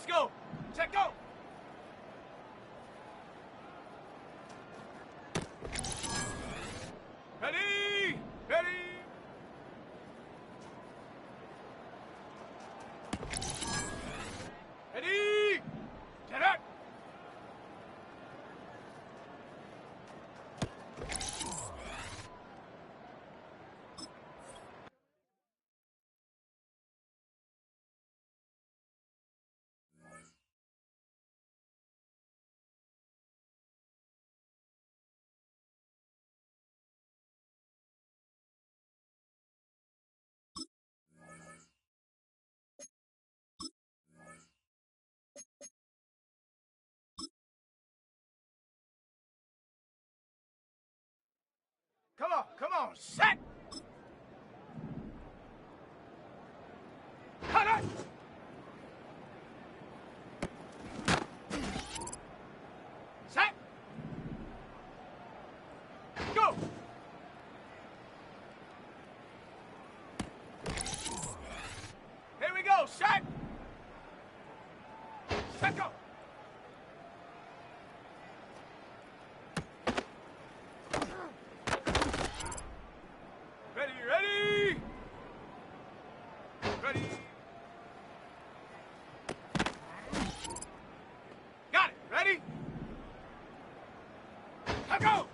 Let's go. Check go. Ready. Ready. Ready. Get up. Come on, set! Cut it! Set! Go! Here we go, set! Set, go! Ready! Ready! Got it! Ready? Let's go!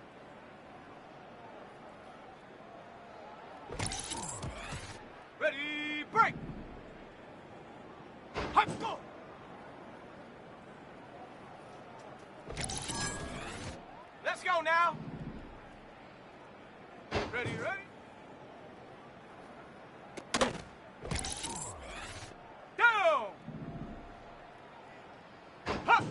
Ready, break! Let's go! Let's go now! Ready, ready? Down! Huh!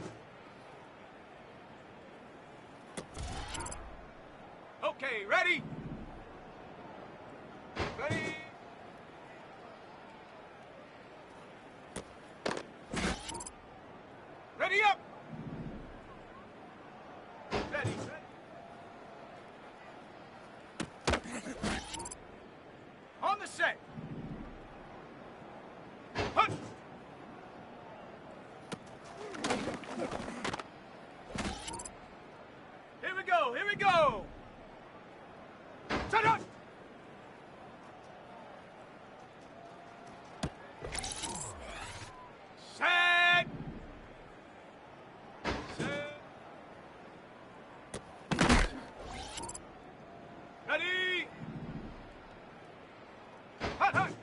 Okay, ready? Ready? Ready up! Ready, ready. On the set. Hunt! Here we go, here we go! Set up! Set! Set! Ready! Hunt, hunt!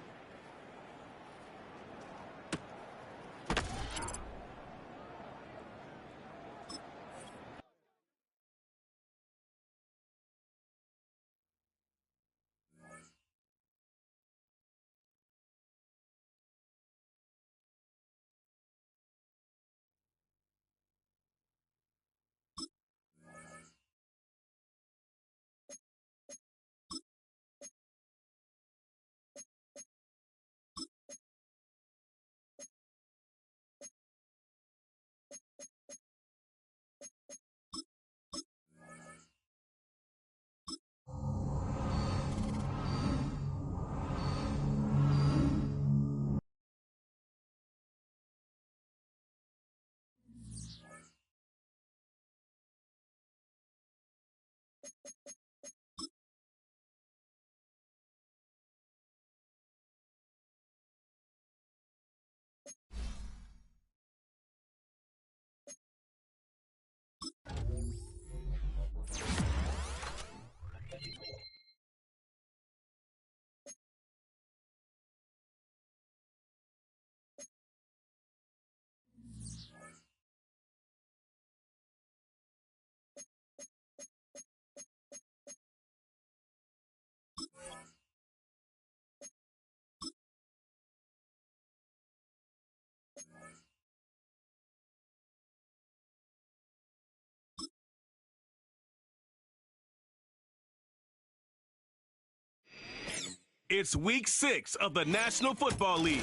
It's week 6 of the National Football League,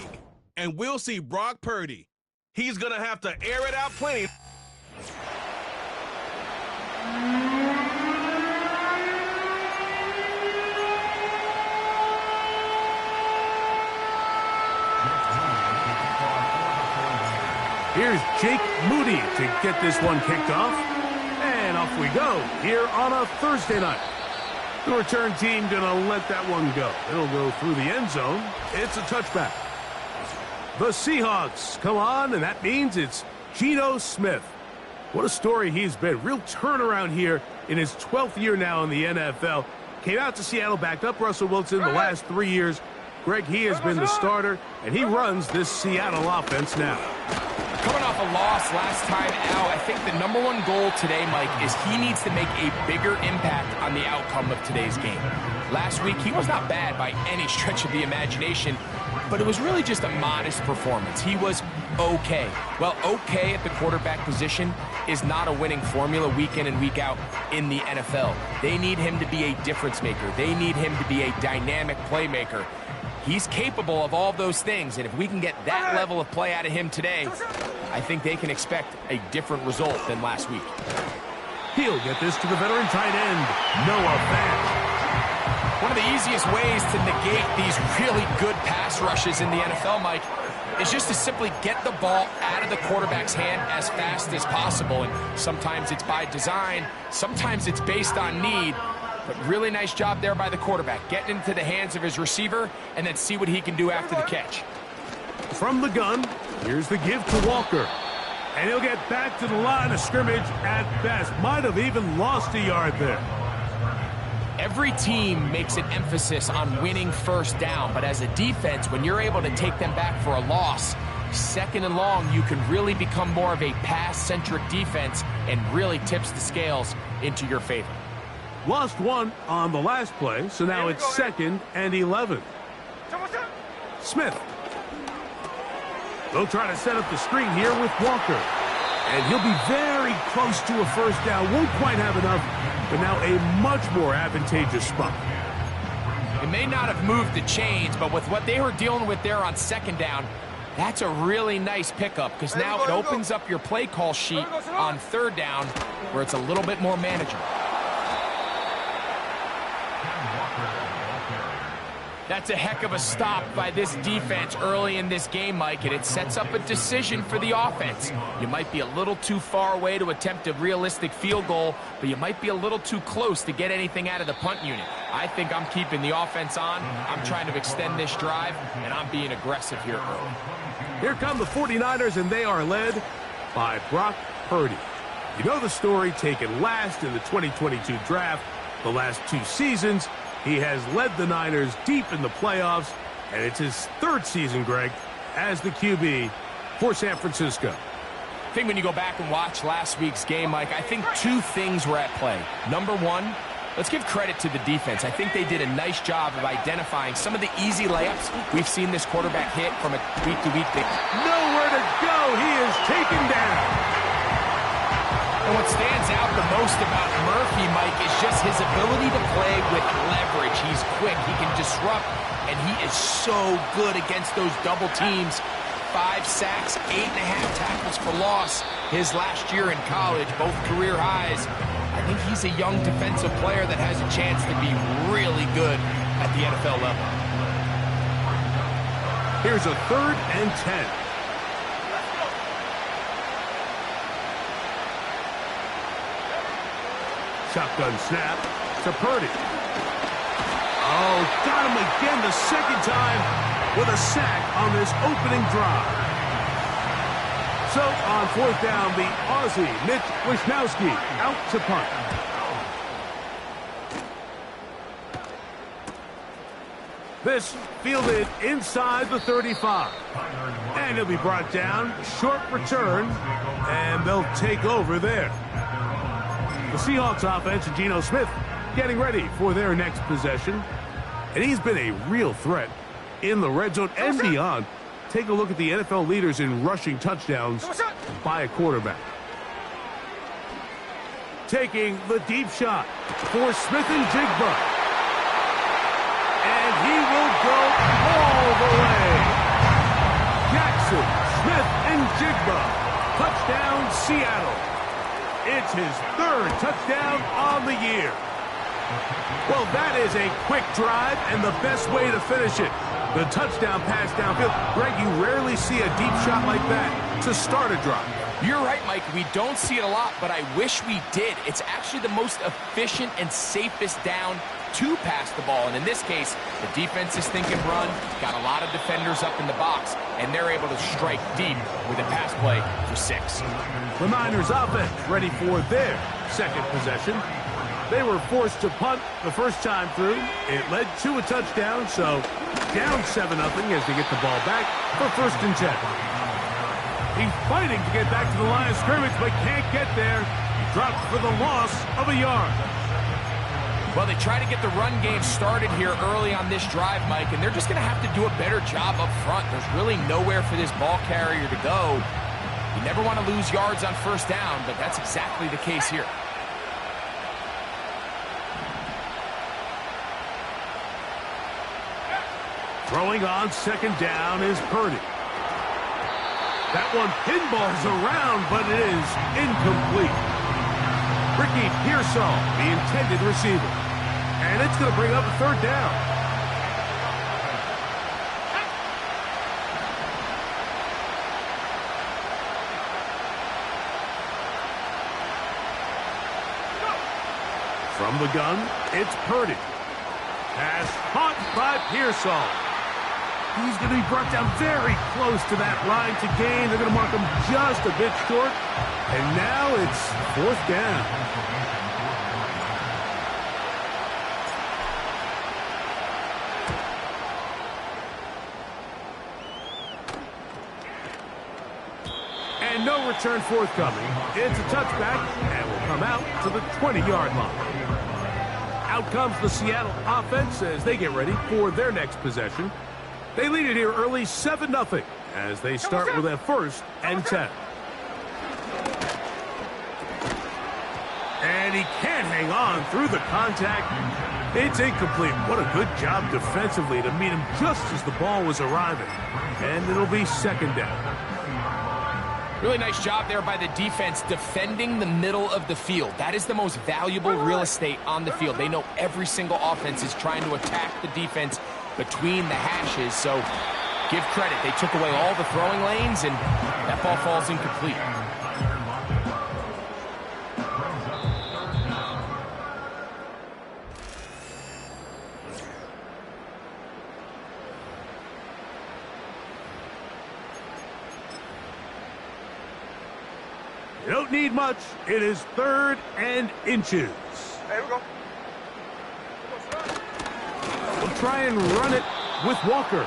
and we'll see Brock Purdy. He's going to have to air it out plenty. Here's Jake Moody to get this one kicked off. And off we go here on a Thursday night. The return team going to let that one go. It'll go through the end zone. It's a touchback. The Seahawks come on, and that means it's Geno Smith. What a story he's been. Real turnaround here in his 12th year now in the NFL. Came out to Seattle, backed up Russell Wilson the last 3 years. Greg, he has been the starter, and he runs this Seattle offense now. Coming off a loss last time out, I think the number one goal today, Mike, is he needs to make a bigger impact on the outcome of today's game. Last week, he was not bad by any stretch of the imagination, but it was really just a modest performance. He was okay. Well, okay at the quarterback position is not a winning formula week in and week out in the NFL. They need him to be a difference maker. They need him to be a dynamic playmaker. He's capable of all those things, and if we can get that level of play out of him today, I think they can expect a different result than last week. He'll get this to the veteran tight end, Noah Fant. One of the easiest ways to negate these really good pass rushes in the NFL, Mike, is just to simply get the ball out of the quarterback's hand as fast as possible. And sometimes it's by design, sometimes it's based on need. But really nice job there by the quarterback, getting into the hands of his receiver and then see what he can do after the catch. From the gun, here's the give to Walker. And he'll get back to the line of scrimmage at best. Might have even lost a yard there. Every team makes an emphasis on winning first down, but as a defense, when you're able to take them back for a loss, second and long, you can really become more of a pass-centric defense and really tips the scales into your favor. Lost one on the last play, so now it's 2nd and 11. Smith. They'll try to set up the screen here with Walker. And he'll be very close to a first down. Won't quite have enough, but now a much more advantageous spot. It may not have moved the chains, but with what they were dealing with there on second down, that's a really nice pickup because now it opens up your play call sheet on third down where it's a little bit more manageable. That's a heck of a stop by this defense early in this game, Mike, and it sets up a decision for the offense. You might be a little too far away to attempt a realistic field goal, but you might be a little too close to get anything out of the punt unit. I think I'm keeping the offense on. I'm trying to extend this drive, and I'm being aggressive here early. Here come the 49ers, and they are led by Brock Purdy. You know the story, taken last in the 2022 draft. The last 2 seasons, he has led the Niners deep in the playoffs, and it's his 3rd season, Greg, as the QB for San Francisco. I think when you go back and watch last week's game, Mike, I think 2 things were at play. Number one, let's give credit to the defense. I think they did a nice job of identifying some of the easy layups we've seen this quarterback hit from a week-to-week thing. Nowhere to go. He is taken down. And what stands out the most about Murphy, Mike, is just his ability to play with leverage. He's quick, he can disrupt, and he is so good against those double teams. 5 sacks, 8.5 tackles for loss his last year in college, both career highs. I think he's a young defensive player that has a chance to be really good at the NFL level. Here's a 3rd and 10. Shotgun snap to Purdy. Oh, got him again the second time with a sack on this opening drive. So on 4th down, the Aussie, Mitch Wishnowsky, out to punt. This fielded inside the 35. And he'll be brought down. Short return. And they'll take over there. The Seahawks offense and Geno Smith getting ready for their next possession. And he's been a real threat in the red zone and beyond. Take a look at the NFL leaders in rushing touchdowns by a quarterback. Taking the deep shot for Smith and Jigba. And he will go all the way. Jackson, Smith, and Jigba. Touchdown, Seattle. It's his 3rd touchdown on the year. Well, that is a quick drive and the best way to finish it. The touchdown pass downfield. Greg, you rarely see a deep shot like that to start a drive. You're right, Mike. We don't see it a lot, but I wish we did. It's actually the most efficient and safest down to pass the ball. And in this case, the defense is thinking run, got a lot of defenders up in the box, and they're able to strike deep with a pass play for 6. The Niners offense ready for their second possession. They were forced to punt the first time through. It led to a touchdown, so down 7-0 as they get the ball back for 1st and 10. He's fighting to get back to the line of scrimmage, but can't get there. He dropped for the loss of a yard. Well, they try to get the run game started here early on this drive, Mike, and they're just going to have to do a better job up front. There's really nowhere for this ball carrier to go. You never want to lose yards on 1st down, but that's exactly the case here. Throwing on 2nd down is Purdy. That one pinballs around, but it is incomplete. Ricky Pearsall, the intended receiver. And it's going to bring up a 3rd down. From the gun, it's Purdy. Pass caught by Pearsall. He's going to be brought down very close to that line to gain. They're going to mark him just a bit short. And now it's 4th down. And no return forthcoming. It's a touchback and will come out to the 20-yard line. Out comes the Seattle offense as they get ready for their next possession. They lead it here early 7-0 as they start with a 1st and 10. And he can't hang on through the contact. It's incomplete. What a good job defensively to meet him just as the ball was arriving. And it'll be 2nd down. Really nice job there by the defense defending the middle of the field. That is the most valuable real estate on the field. They know every single offense is trying to attack the defense between the hashes, so give credit. They took away all the throwing lanes, and that ball falls incomplete. You don't need much. It is 3rd and inches. Here we go. We'll try and run it with Walker.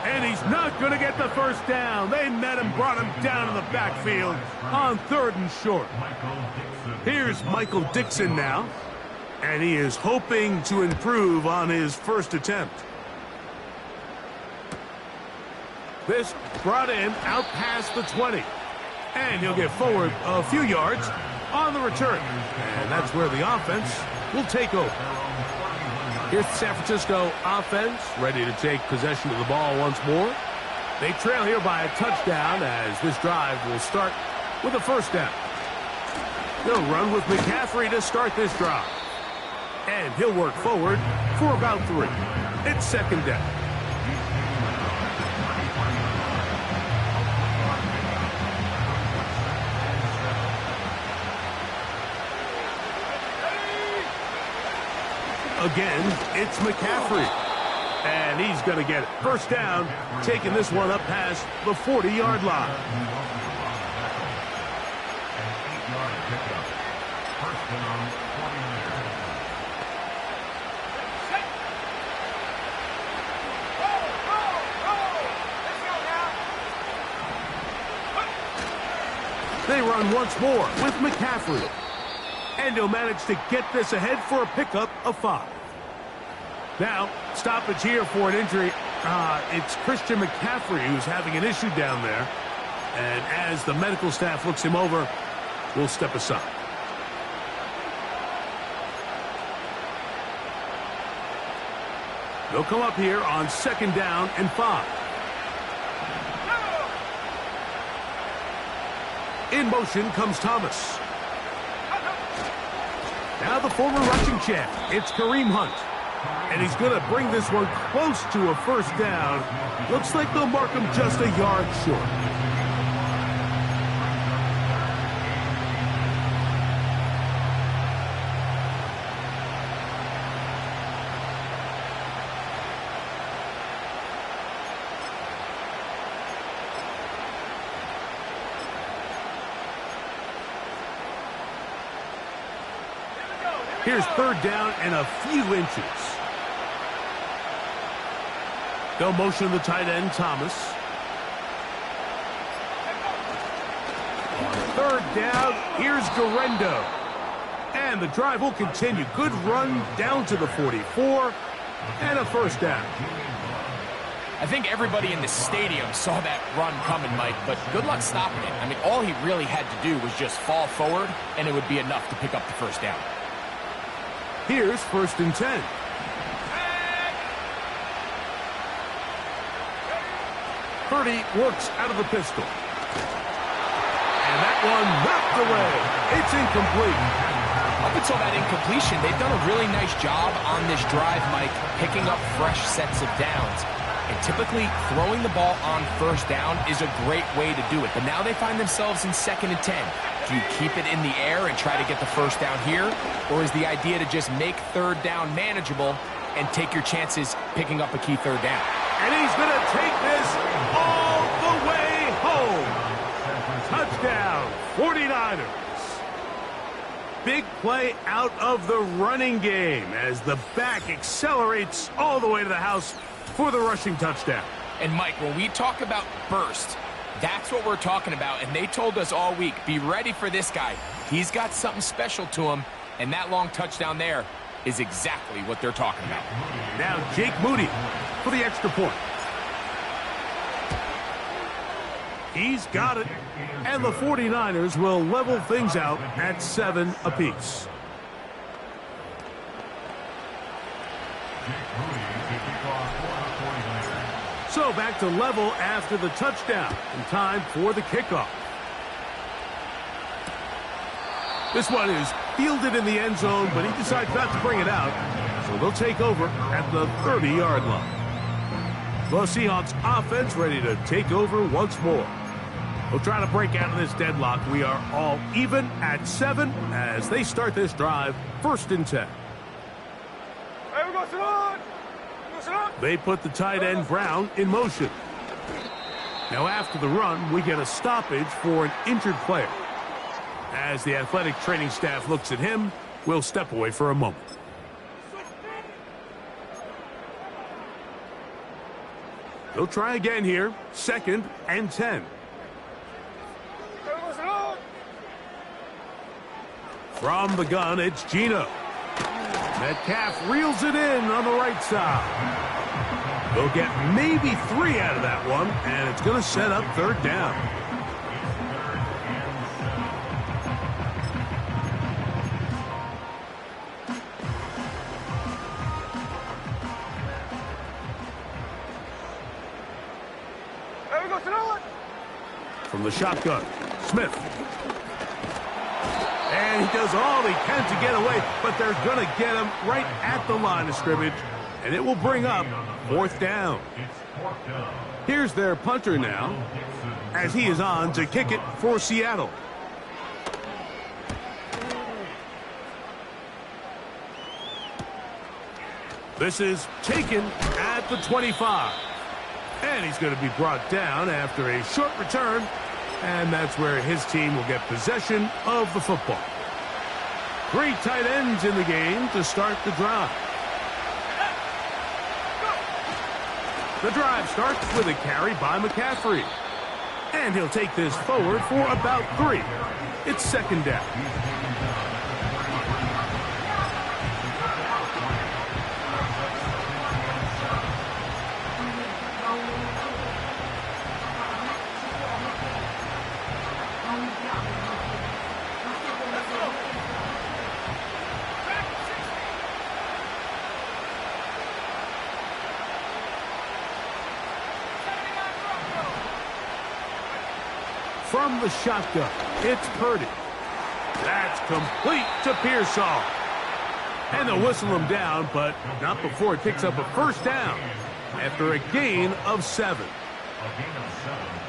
And he's not going to get the 1st down. They met him, brought him down in the backfield on 3rd and short. Here's Michael Dixon now. And he is hoping to improve on his 1st attempt. This brought in out past the 20. And he'll get forward a few yards on the return. And that's where the offense will take over. Here's the San Francisco offense ready to take possession of the ball once more. They trail here by a touchdown as this drive will start with a 1st down. They'll run with McCaffrey to start this drive. And he'll work forward for about 3. It's 2nd down. Again, it's McCaffrey. And he's going to get it. 1st down, taking this one up past the 40-yard line. 8-yard pickup. 1st down, 49. They run once more with McCaffrey. And he'll manage to get this ahead for a pickup of 5. Now, stoppage here for an injury. It's Christian McCaffrey who's having an issue down there. And as the medical staff looks him over, we'll step aside. They'll come up here on 2nd down and 5. In motion comes Thomas. Now the former rushing champ, it's Kareem Hunt. And he's going to bring this one close to a first down. Looks like they'll mark him just a yard short. Here's third down and a few inches. They'll motion the tight end, Thomas. On third down, here's Guerrero. And the drive will continue. Good run down to the 44 and a first down. I think everybody in the stadium saw that run coming, Mike, but good luck stopping it. I mean, all he really had to do was just fall forward, and it would be enough to pick up the first down. Here's first and 10. Purdy works out of the pistol. And that one knocked away. It's incomplete. Up until that incompletion, they've done a really nice job on this drive, Mike, picking up fresh sets of downs. And typically, throwing the ball on first down is a great way to do it. But now they find themselves in 2nd and 10. Do you keep it in the air and try to get the first down here? Or is the idea to just make third down manageable and take your chances picking up a key third down? And he's going to take this all the way home. Touchdown, 49ers. Big play out of the running game as the back accelerates all the way to the house for the rushing touchdown. And Mike, when we talk about burst, that's what we're talking about. And they told us all week, be ready for this guy. He's got something special to him. And that long touchdown there is exactly what they're talking about. Now Jake Moody for the extra point. He's got it. And the 49ers will level things out at 7 apiece. So back to level after the touchdown. And time for the kickoff. This one is fielded in the end zone, but he decides not to bring it out. So they'll take over at the 30-yard line. The Seahawks offense ready to take over once more. They'll try to break out of this deadlock. We are all even at 7 as they start this drive, 1st and 10. Hey, we go, Salon! They put the tight end Brown in motion. Now after the run, we get a stoppage for an injured player. As the athletic training staff looks at him, we'll step away for a moment. They'll try again here, 2nd and 10. From the gun, it's Geno. Metcalf reels it in on the right side. They'll get maybe 3 out of that one, and it's going to set up 3rd down. From the shotgun, Smith. And he does all he can to get away, but they're going to get him right at the line of scrimmage, and it will bring up 4th down. Here's their punter now, as he is on to kick it for Seattle. This is taken at the 25. And he's going to be brought down after a short return. And that's where his team will get possession of the football. 3 tight ends in the game to start the drive. The drive starts with a carry by McCaffrey. And he'll take this forward for about 3. It's 2nd down. From the shotgun, it's Purdy. That's complete to Pearsall. And they'll whistle him down, but not before it picks up a first down after a gain of 7.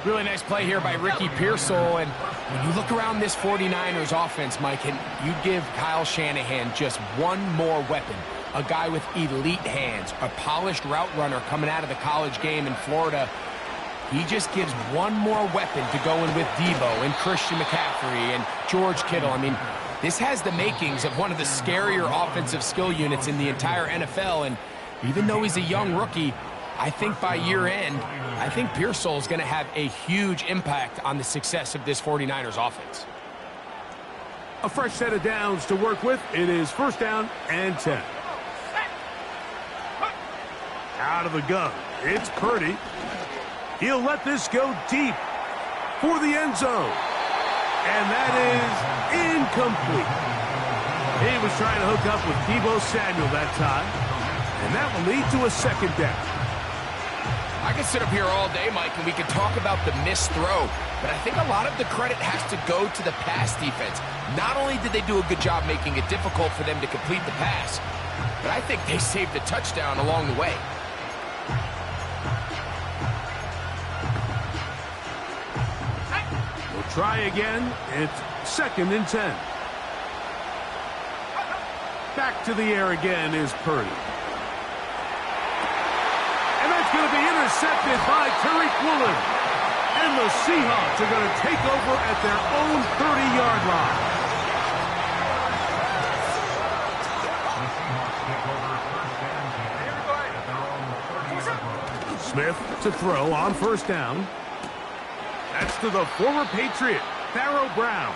Really nice play here by Ricky Pearsall. And when you look around this 49ers offense, Mike, and you give Kyle Shanahan just one more weapon, a guy with elite hands, a polished route runner coming out of the college game in Florida, he just gives one more weapon to go in with Debo and Christian McCaffrey and George Kittle. I mean, this has the makings of one of the scarier offensive skill units in the entire NFL. And even though he's a young rookie, I think by year end, I think Pearsall is going to have a huge impact on the success of this 49ers offense. A fresh set of downs to work with. It is first down and 10. Out of the gun. It's Purdy. He'll let this go deep for the end zone. And that is incomplete. He was trying to hook up with Deebo Samuel that time. And that will lead to a second down. I could sit up here all day, Mike, and we could talk about the missed throw, but I think a lot of the credit has to go to the pass defense. Not only did they do a good job making it difficult for them to complete the pass, but I think they saved the touchdown along the way. We'll try again. It's second and 10. Back to the air again is Purdy. And that's going to be intercepted by Tariq Woolen. And the Seahawks are going to take over at their own 30-yard line. Smith to throw on first down. That's to the former Patriot, Pharaoh Brown.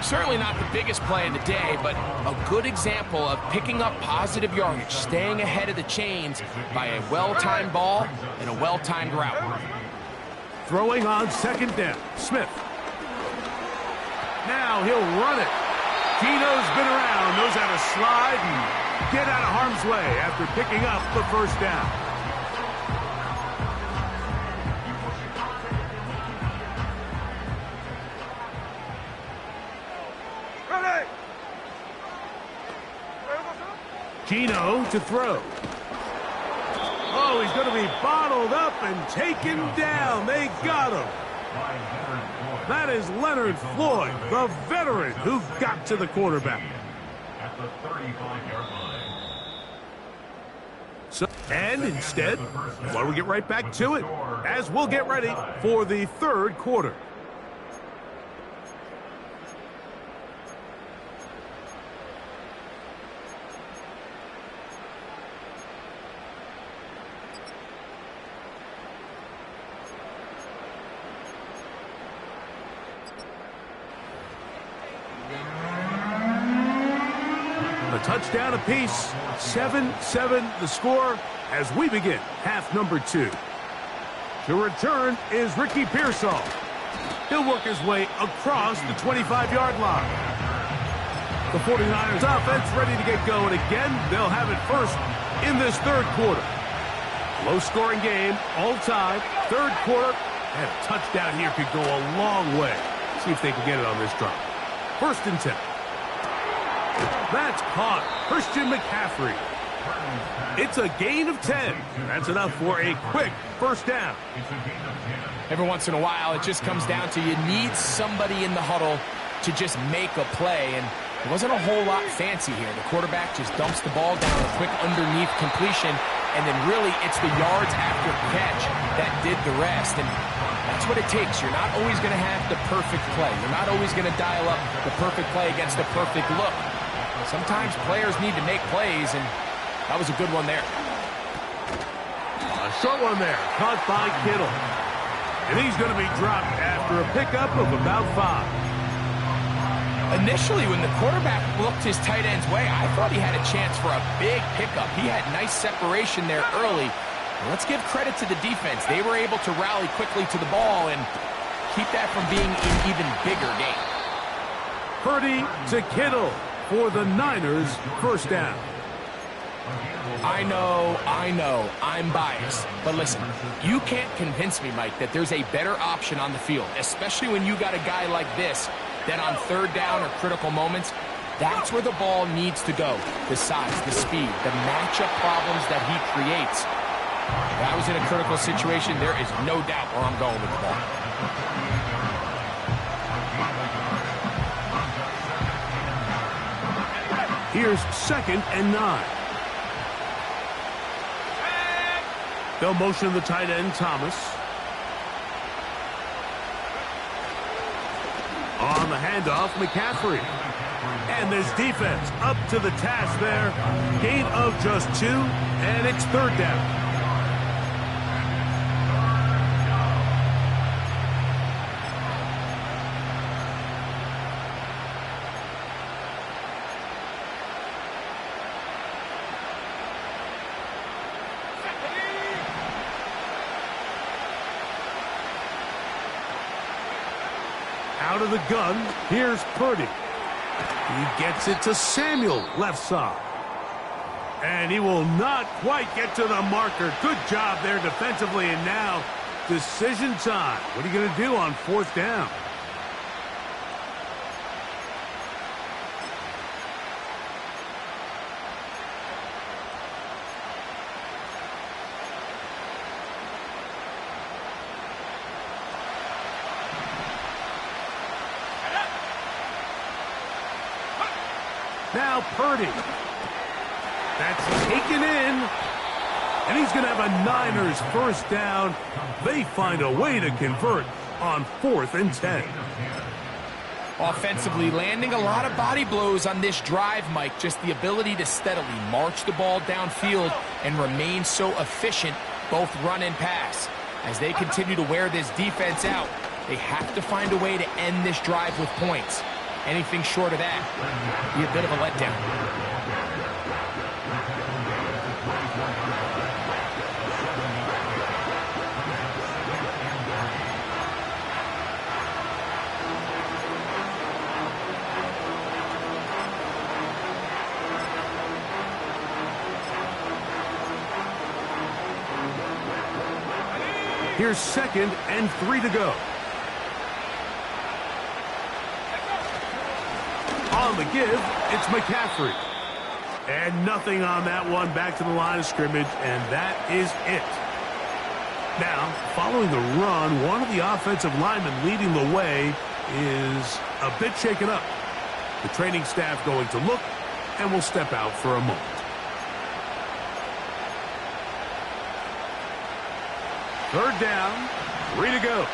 Certainly not the biggest play of the day, but a good example of picking up positive yardage, staying ahead of the chains by a well-timed ball and a well-timed route. Throwing on second down, Smith. Now he'll run it. Gino's been around, knows how to slide and get out of harm's way after picking up the first down. Gino to throw. Oh, he's going to be bottled up and taken down. They got him. That is Leonard Floyd, the veteran who got to the quarterback. At the 35-yard line. So, and instead, why don't we get right back to it as we'll get ready for the third quarter. Touchdown apiece, 7-7 the score as we begin half number 2. To return is Ricky Pearsall. He'll work his way across the 25-yard line. The 49ers offense ready to get going again. They'll have it first in this third quarter. Low-scoring game, all time, third quarter, and a touchdown here could go a long way. See if they can get it on this drive. First and 10. That's caught. Christian McCaffrey. It's a gain of 10. That's enough for a quick first down. Every once in a while, it just comes down to you need somebody in the huddle to just make a play, and it wasn't a whole lot fancy here. The quarterback just dumps the ball down, a quick underneath completion, and then really it's the yards after catch that did the rest, and that's what it takes. You're not always going to have the perfect play. You're not always going to dial up the perfect play against the perfect look. Sometimes players need to make plays, and that was a good one there. A short one there, caught by Kittle. And he's going to be dropped after a pickup of about 5. Initially, when the quarterback looked his tight end's way, I thought he had a chance for a big pickup. He had nice separation there early. And let's give credit to the defense. They were able to rally quickly to the ball and keep that from being an even bigger game. Purdy to Kittle for the Niners first down. I know, I'm biased. But listen, you can't convince me, Mike, that there's a better option on the field, especially when you got a guy like this that on third down or critical moments, That's where the ball needs to go. The size, the speed, the matchup problems that he creates. If I was in a critical situation, there is no doubt where I'm going with the ball. Here's 2nd and 9. They'll motion the tight end, Thomas. On the handoff, McCaffrey. And this defense up to the task there. Gain of just 2, and it's 3rd down. Out of the gun, here's Purdy. He gets it to Samuel, left side. And he will not quite get to the marker. Good job there defensively, and now decision time. What are you going to do on 4th down? Now Purdy. That's taken in. And he's going to have a Niners 1st down. They find a way to convert on 4th and 10. Offensively, landing a lot of body blows on this drive, Mike. Just the ability to steadily march the ball downfield and remain so efficient, both run and pass. As they continue to wear this defense out, they have to find a way to end this drive with points. Anything short of that, be a bit of a letdown. Here's 2nd and 3 to go. On the give, it's McCaffrey. And nothing on that one, back to the line of scrimmage, and that is it. Now, following the run, one of the offensive linemen leading the way is a bit shaken up. The training staff going to look, and will step out for a moment. Third down, 3 to go.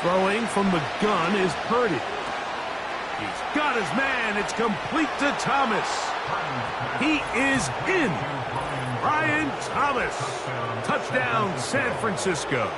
Throwing from the gun is Purdy. He's got his man. It's complete to Thomas. He is in. Brian Thomas. Touchdown, San Francisco.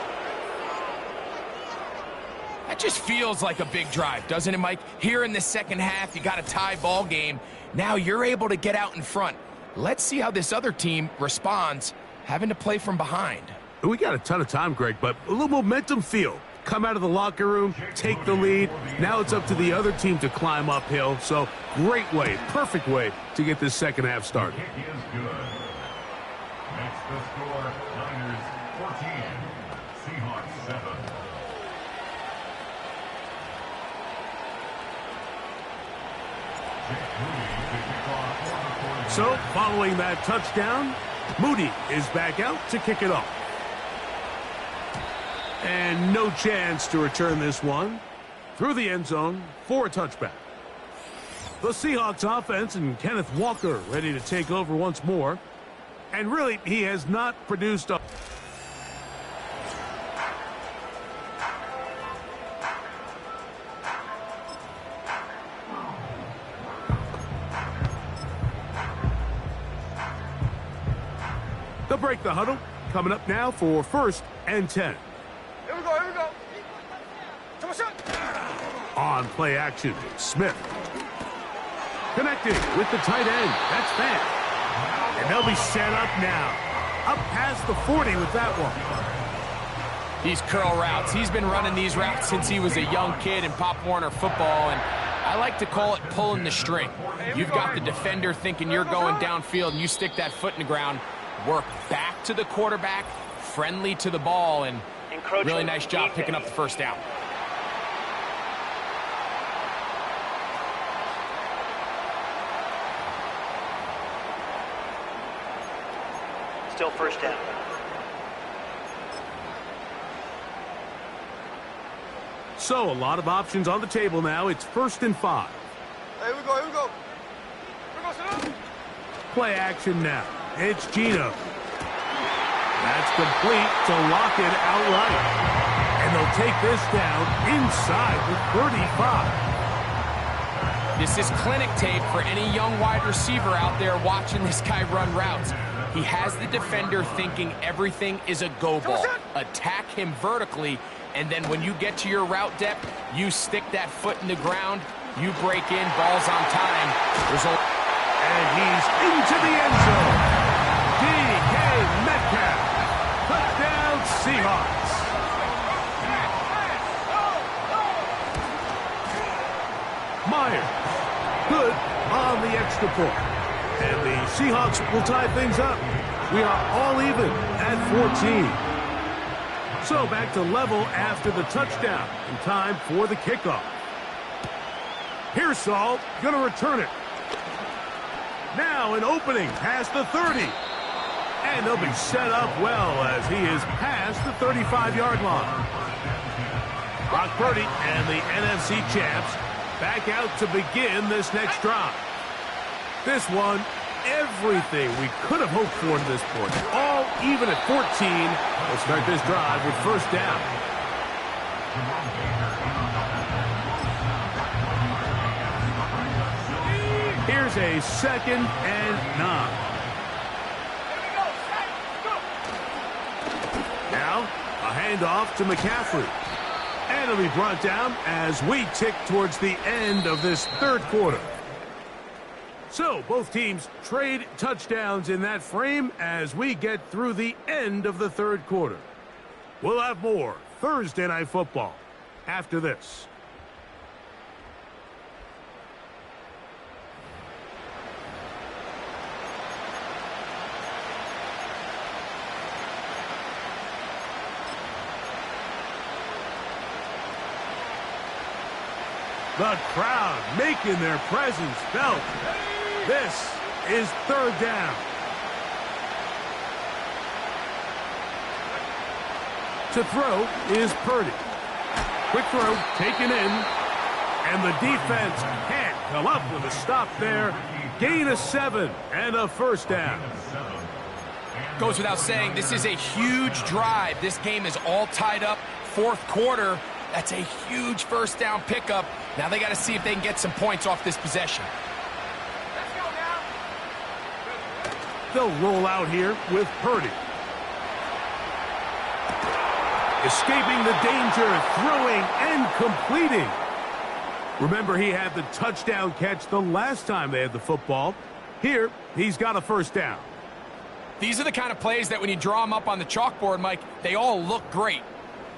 That just feels like a big drive, doesn't it, Mike? Here in the second half, you got a tie ball game. Now you're able to get out in front. Let's see how this other team responds, having to play from behind. We got a ton of time, Greg, but a little momentum feel. Come out of the locker room, take the lead. Now it's up to the other team to climb uphill. So great way, perfect way to get this second half started. Kick is good. Next the score, Niners 14, Seahawks 7. So following that touchdown, Moody is back out to kick it off. And no chance to return this one through the end zone for a touchback. The Seahawks offense and Kenneth Walker ready to take over once more. And really, he has not produced a... They'll break the huddle. Coming up now for 1st and 10. Here we go, here we go. Come on, shot. On play action, Smith. Connecting with the tight end. That's fast. And they'll be set up now. Up past the 40 with that one. These curl routes. He's been running these routes since he was a young kid in Pop Warner football, and I like to call it pulling the string. You've got the defender thinking you're going downfield, and you stick that foot in the ground, work back to the quarterback, friendly to the ball, and really nice job picking up the first down. still first down. So, a lot of options on the table now. It's 1st and 5. Here we go, here we go. Here we go, Play action now. It's Gino. That's complete to lock it outright. And they'll take this down inside the 35. This is clinic tape for any young wide receiver out there watching this guy run routes. He has the defender thinking everything is a go ball. Attack him vertically, and then when you get to your route depth, you stick that foot in the ground, you break in, balls on time. And he's into the end zone. DK Metcalf. Touchdown Seahawks. Myers. Good on the extra point. And the Seahawks will tie things up. We are all even at 14. So back to level after the touchdown. And time for the kickoff. Pearsall going to return it. Now an opening past the 30. And they'll be set up well as he is past the 35-yard line. Brock Purdy and the NFC champs back out to begin this next drive. This one, everything we could have hoped for to this point. All even at 14. We'll start this drive with first down. Here's a 2nd and 9. Now, a handoff to McCaffrey. And it'll be brought down as we tick towards the end of this 3rd quarter. So, both teams trade touchdowns in that frame as we get through the end of the 3rd quarter. We'll have more Thursday Night Football after this. The crowd making their presence felt. This is 3rd down. To throw is Purdy. Quick throw taken in. And the defense can't come up with a stop there. Gain of 7 and a first down. Goes without saying, this is a huge drive. This game is all tied up. 4th quarter. That's a huge first down pickup. Now they got to see if they can get some points off this possession. Let's go now. They'll roll out here with Purdy. Escaping the danger, throwing and completing. Remember, he had the touchdown catch the last time they had the football. Here, he's got a first down. These are the kind of plays that when you draw them up on the chalkboard, Mike, they all look great.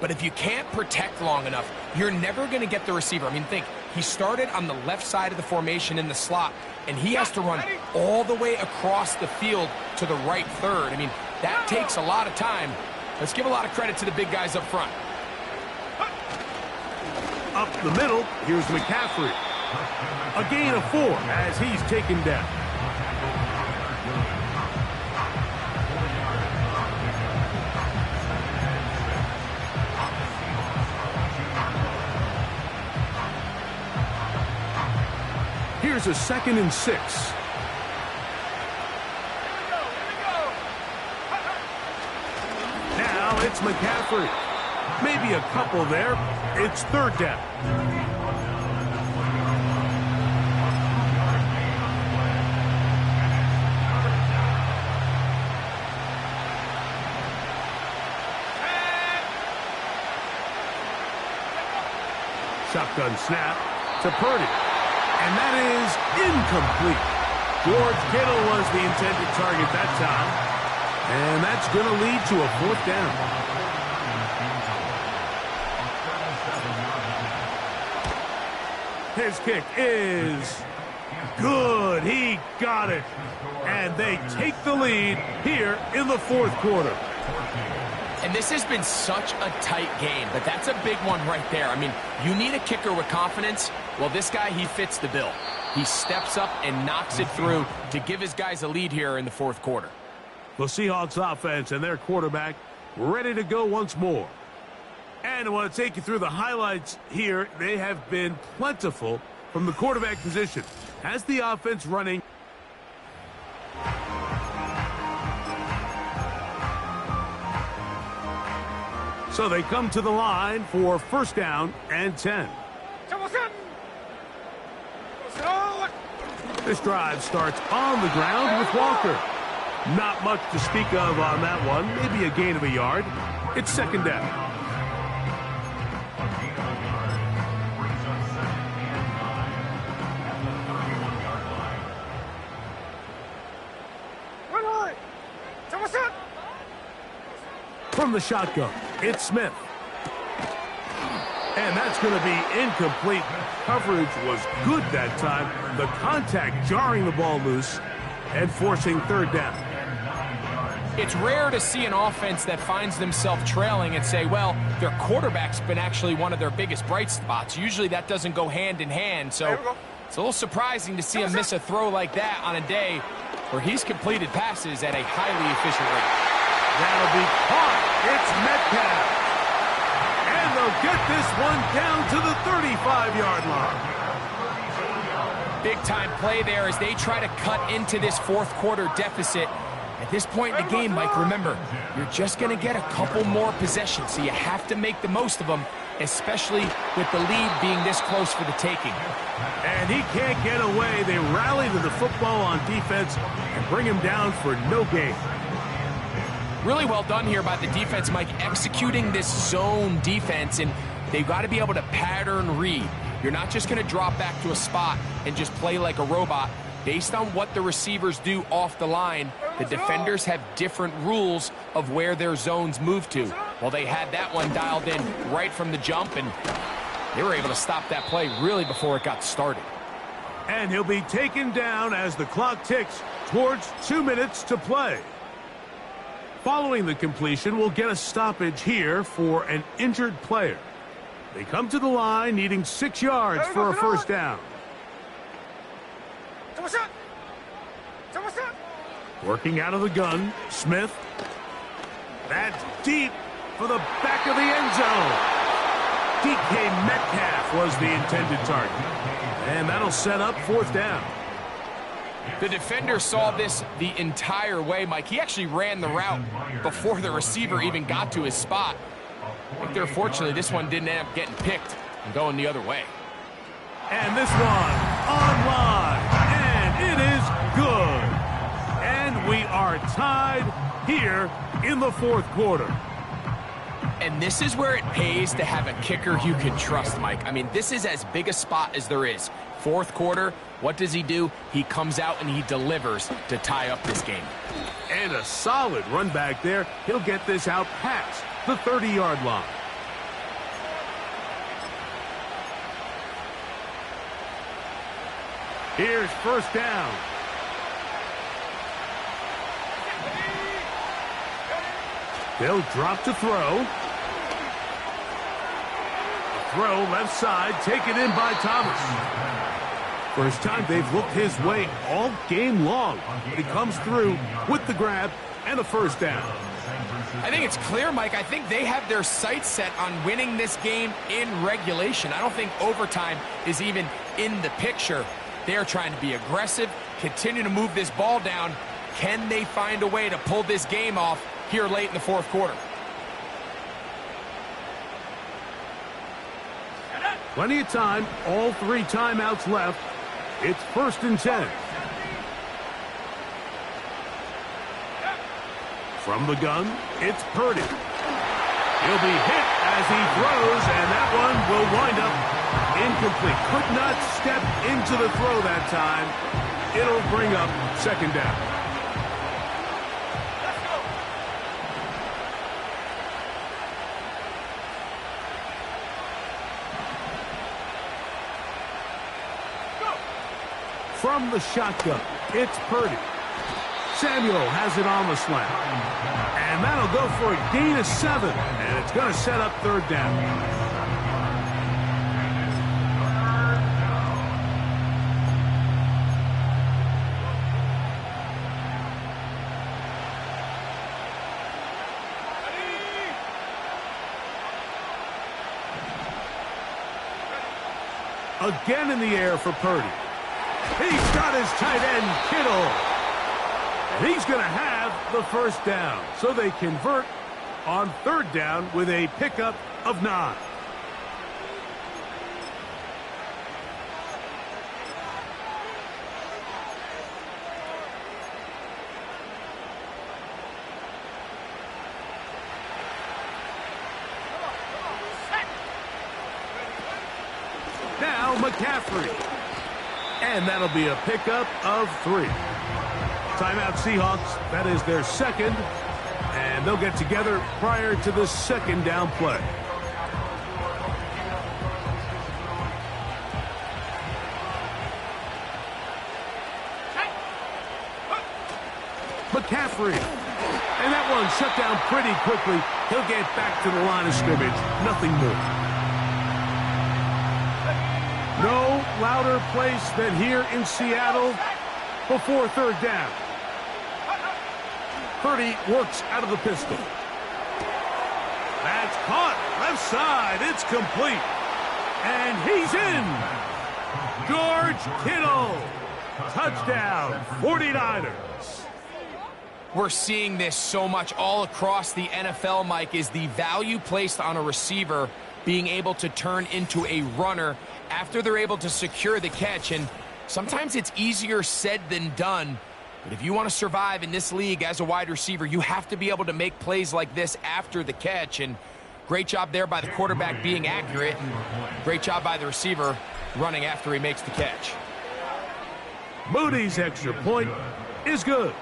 But if you can't protect long enough, you're never going to get the receiver. I mean, think, he started on the left side of the formation in the slot, and he has to run all the way across the field to the right third. I mean, that takes a lot of time. Let's give a lot of credit to the big guys up front. Up the middle, here's McCaffrey. A gain of 4 as he's taken down. Here's a 2nd and 6. Now it's McCaffrey. Maybe a couple there. It's 3rd down. Shotgun snap to Purdy. And that is incomplete. George Kittle was the intended target that time. And that's going to lead to a 4th down. His kick is good. He got it. And they take the lead here in the 4th quarter. And this has been such a tight game, but that's a big one right there. I mean, you need a kicker with confidence. Well, this guy, he fits the bill. He steps up and knocks it through to give his guys a lead here in the 4th quarter. The Seahawks offense and their quarterback ready to go once more. And I want to take you through the highlights here. They have been plentiful from the quarterback position. Has the offense running. So they come to the line for first down and 10. This drive starts on the ground with Walker. Not much to speak of on that one. Maybe a gain of a yard. It's second down. A gain of a yard brings up 2nd and 9 at the 31-yard line. From the shotgun, it's Smith. And that's going to be incomplete. Coverage was good that time. The contact jarring the ball loose and forcing third down. It's rare to see an offense that finds themselves trailing and say, well, their quarterback's been actually one of their biggest bright spots. Usually that doesn't go hand in hand, so it's a little surprising to see him miss a throw like that on a day where he's completed passes at a highly efficient rate. That'll be caught. It's Metcalf. And they'll get this one down to the 35-yard line. Big-time play there as they try to cut into this fourth quarter deficit. At this point in the game, Mike, remember, you're just going to get a couple more possessions, so you have to make the most of them, especially with the lead being this close for the taking. And he can't get away. They rally to the football on defense and bring him down for no gain. Really well done here by the defense, Mike, executing this zone defense, and they've got to be able to pattern read. You're not just going to drop back to a spot and just play like a robot. Based on what the receivers do off the line, the defenders have different rules of where their zones move to. Well, they had that one dialed in right from the jump, and they were able to stop that play really before it got started. And he'll be taken down as the clock ticks towards 2 minutes to play. Following the completion, we'll get a stoppage here for an injured player. They come to the line needing 6 yards for a first down. Working out of the gun, Smith. That's deep for the back of the end zone. DK Metcalf was the intended target. And that'll set up fourth down. The defender saw this the entire way, Mike. He actually ran the route before the receiver even got to his spot. I think fortunately, this one didn't end up getting picked and going the other way. And this one online, and it is good. And we are tied here in the fourth quarter. And this is where it pays to have a kicker you can trust, Mike. I mean, this is as big a spot as there is. Fourth quarter, what does he do? He comes out and he delivers to tie up this game. And a solid run back there. He'll get this out past the 30-yard line. Here's first down. They'll drop to throw. Throw left side, taken in by Thomas. First time they've looked his way all game long. But he comes through with the grab and a first down. I think it's clear, Mike. I think they have their sights set on winning this game in regulation. I don't think overtime is even in the picture. They're trying to be aggressive, continue to move this ball down. Can they find a way to pull this game off here late in the fourth quarter? Plenty of time, all 3 timeouts left. It's first and 10. From the gun, it's Purdy. He'll be hit as he throws, and that one will wind up incomplete. Could not step into the throw that time. It'll bring up second down. From the shotgun, it's Purdy. Samuel has it on the slant. And that'll go for a gain of 7. And it's going to set up third down. Again in the air for Purdy. He's got his tight end, Kittle. And he's going to have the first down. So they convert on third down with a pickup of 9. Now McCaffrey. And that'll be a pickup of 3. Timeout Seahawks. That is their second. And they'll get together prior to the second down play. McCaffrey. And that one shut down pretty quickly. He'll get back to the line of scrimmage. Nothing more. No louder place than here in Seattle before third down. Purdy works out of the pistol. That's caught. Left side. It's complete. And he's in. George Kittle. Touchdown, 49ers. We're seeing this so much all across the NFL, Mike, is the value placed on a receiver being able to turn into a runner after they're able to secure the catch. And sometimes it's easier said than done. But if you want to survive in this league as a wide receiver, you have to be able to make plays like this after the catch. And great job there by the quarterback being accurate. Great job by the receiver running after he makes the catch. Moody's extra point is good.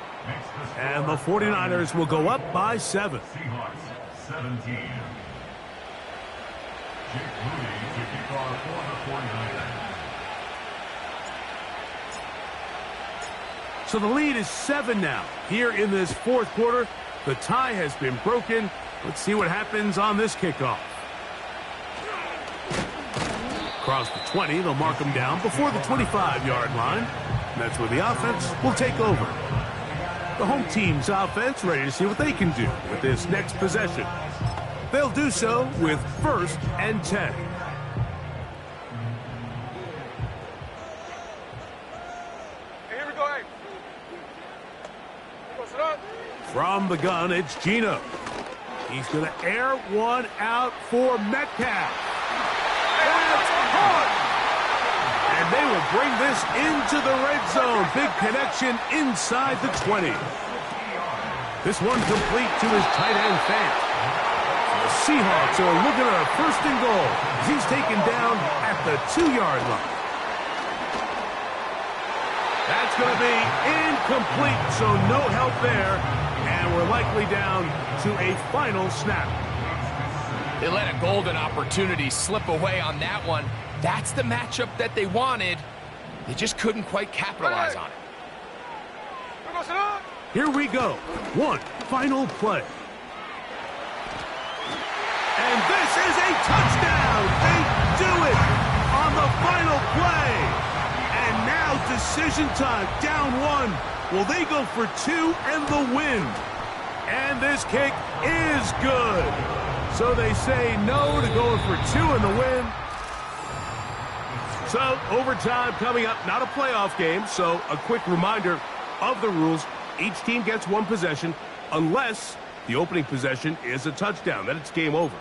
And the 49ers will go up by 7. Seahawks 17. Jake Moody to kick off for the 49ers. So the lead is 7 now. Here in this fourth quarter, the tie has been broken. Let's see what happens on this kickoff. Across the 20, they'll mark them down before the 25-yard line. And that's where the offense will take over. The home team's offense ready to see what they can do with this next possession. They'll do so with 1st and 10. Here we go, hey. Sit up. From the gun, it's Geno. He's going to air one out for Metcalf. That's caught! And they will bring this into the red zone. Big connection inside the 20. This one complete to his tight end, Fant. The Seahawks are looking at a 1st and goal. He's taken down at the 2-yard line. That's going to be incomplete, so no help there. And we're likely down to a final snap. They let a golden opportunity slip away on that one. That's the matchup that they wanted. They just couldn't quite capitalize on it. Sit up. Here we go. One final play. And this is a touchdown. They do it on the final play. And now decision time, down 1. Will they go for 2 and the win? And this kick is good. So they say no to going for 2 and the win. So overtime coming up, not a playoff game. So a quick reminder of the rules. Each team gets 1 possession unless the opening possession is a touchdown. Then it's game over.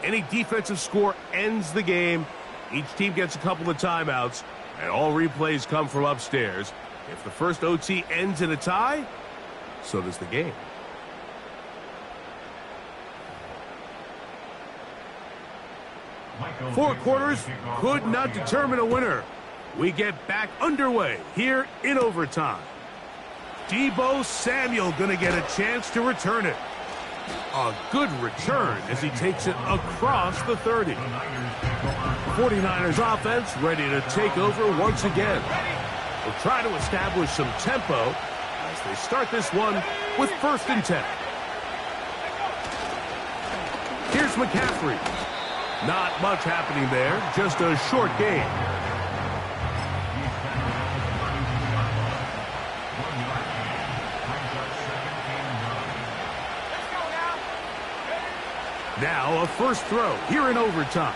Any defensive score ends the game. Each team gets a couple of timeouts, and all replays come from upstairs. If the first OT ends in a tie, so does the game. Four quarters could not determine a winner. We get back underway here in overtime. Deebo Samuel going to get a chance to return it. A good return as he takes it across the 30. 49ers offense ready to take over once again. They'll try to establish some tempo as they start this one with 1st and 10. Here's McCaffrey. Not much happening there, just a short gain. Now a first throw here in overtime.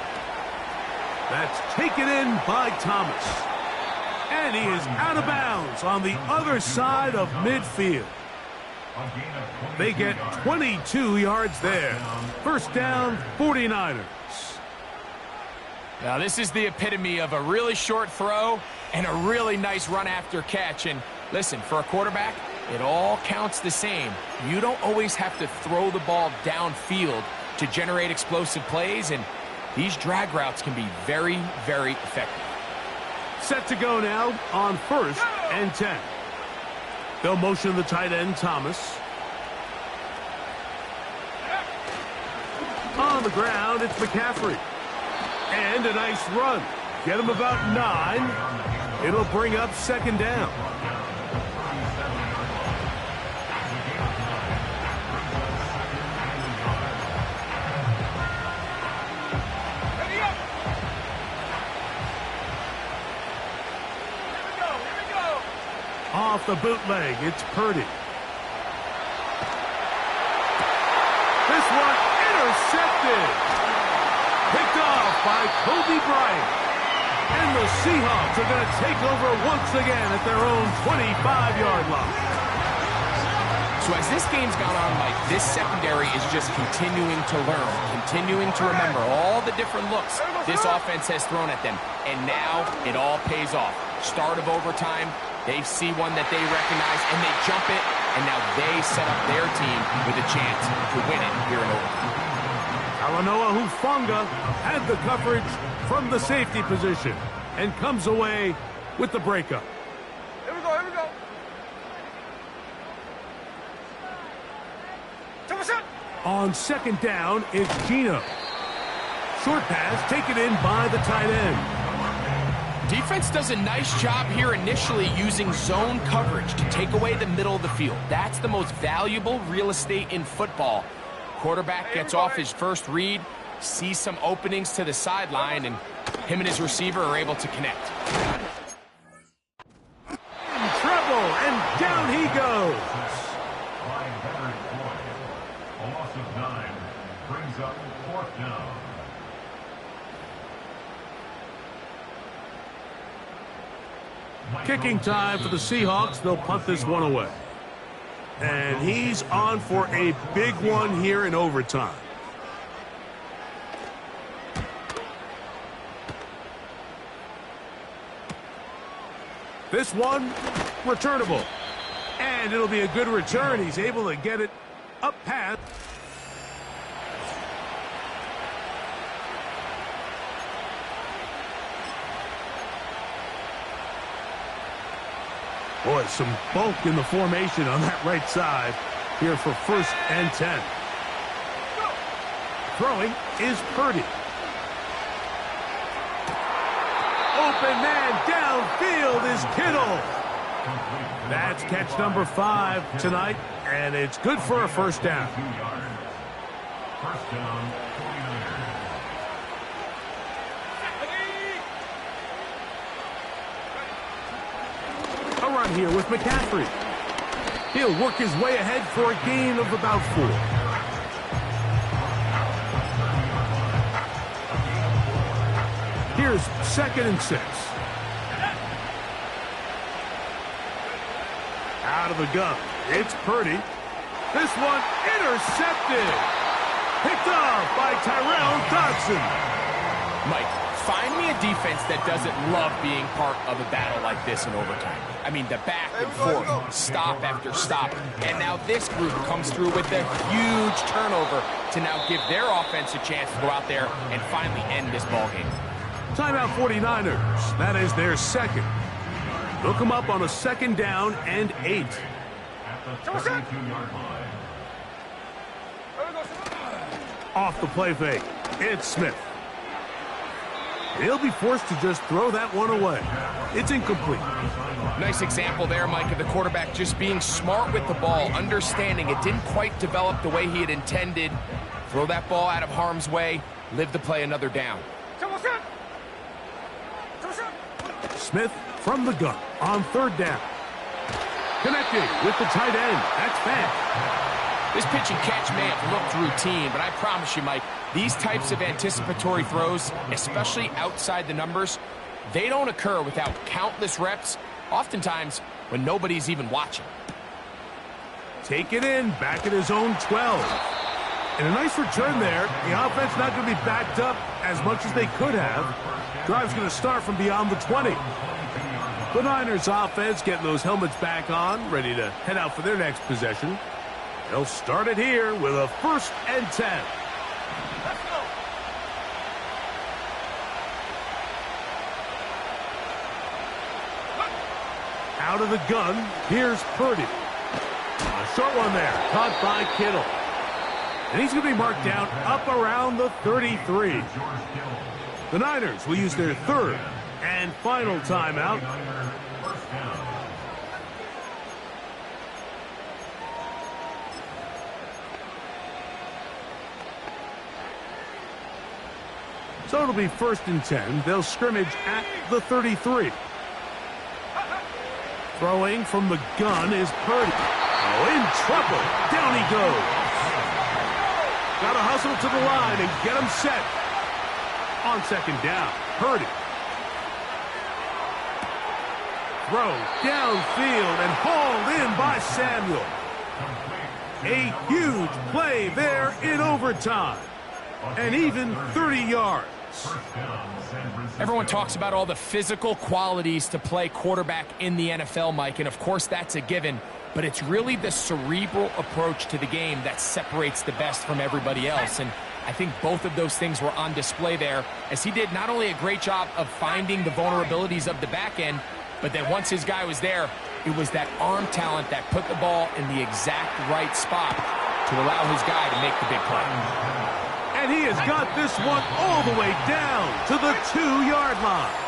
That's taken in by Thomas. And he is out of bounds on the other side of midfield. They get 22 yards there. First down, 49ers. Now, this is the epitome of a really short throw and a really nice run after catch. And listen, for a quarterback, it all counts the same. You don't always have to throw the ball downfield to generate explosive plays, and these drag routes can be very, very effective. Set to go now on 1st and 10. They'll motion the tight end, Thomas. On the ground, it's McCaffrey. And a nice run. Get him about 9. It'll bring up 2nd down. Ready up. Here we go. Off the bootleg, it's Purdy. This one intercepted. Picked off by Kobe Bryant. And the Seahawks are going to take over once again at their own 25-yard line. So as this game's gone on, Mike, this secondary is just continuing to learn, continuing to remember all the different looks this offense has thrown at them. And now it all pays off. Start of overtime, they see one that they recognize, and they jump it, and now they set up their team with a chance to win it here in overtime. Talanoa Hufanga had the coverage from the safety position and comes away with the breakup. Here we go. On 2nd down, it's Gino. Short pass taken in by the tight end. Defense does a nice job here initially using zone coverage to take away the middle of the field. That's the most valuable real estate in football. Quarterback gets off his first read, sees some openings to the sideline, and him and his receiver are able to connect. In trouble, and down he goes. By Henry Floyd. A loss of 9 brings up 4th down. Kicking time for the Seahawks. They'll punt this one away. And he's on for a big one here in overtime. This one, returnable. And it'll be a good return. He's able to get it up past. Boy, some bulk in the formation on that right side here for 1st and 10. Throwing is Purdy. Open man downfield is Kittle. That's catch number 5 tonight, and it's good for a 1st down. 2 yards. 1st down, 49ers. A run here with McCaffrey. He'll work his way ahead for a gain of about 4. Here's 2nd and 6. Out of the gun. It's Purdy. This one intercepted. Picked off by Tyrell Dodson. Mike, find me a defense that doesn't love being part of a battle like this in overtime. I mean, the back and forth, stop after stop. And now this group comes through with a huge turnover to now give their offense a chance to go out there and finally end this ballgame. Timeout 49ers. That is their 2nd. Look them up on a 2nd down and 8. At the 32-yard line. Off the play fake. It's Smith. He'll be forced to just throw that one away. It's incomplete. Nice example there, Mike, of the quarterback just being smart with the ball, understanding it didn't quite develop the way he had intended. Throw that ball out of harm's way, live to play another down. Smith from the gun on 3rd down. Connected with the tight end. That's Fant. This pitch and catch may have looked routine, but I promise you, Mike, these types of anticipatory throws, especially outside the numbers, they don't occur without countless reps, oftentimes when nobody's even watching. Take it in, back at his own 12. And a nice return there. The offense not going to be backed up as much as they could have. Drive's going to start from beyond the 20. The Niners offense getting those helmets back on, ready to head out for their next possession. They'll start it here with a 1st and 10. Let's go. Out of the gun, here's Purdy. A short one there, caught by Kittle. And he's going to be marked down up around the 33. The Niners will use their 3rd and final timeout. So it'll be 1st and 10. They'll scrimmage at the 33. Throwing from the gun is Purdy. Oh, in trouble. Down he goes. Got to hustle to the line and get him set. On 2nd down, Purdy. Throw downfield and hauled in by Samuel. A huge play there in overtime. And even 30 yards. Everyone talks about all the physical qualities to play quarterback in the NFL, Mike, and of course that's a given, but it's really the cerebral approach to the game that separates the best from everybody else, and I think both of those things were on display there, as he did not only a great job of finding the vulnerabilities of the back end, but then once his guy was there, it was that arm talent that put the ball in the exact right spot to allow his guy to make the big play. And he has got this one all the way down to the 2-yard line.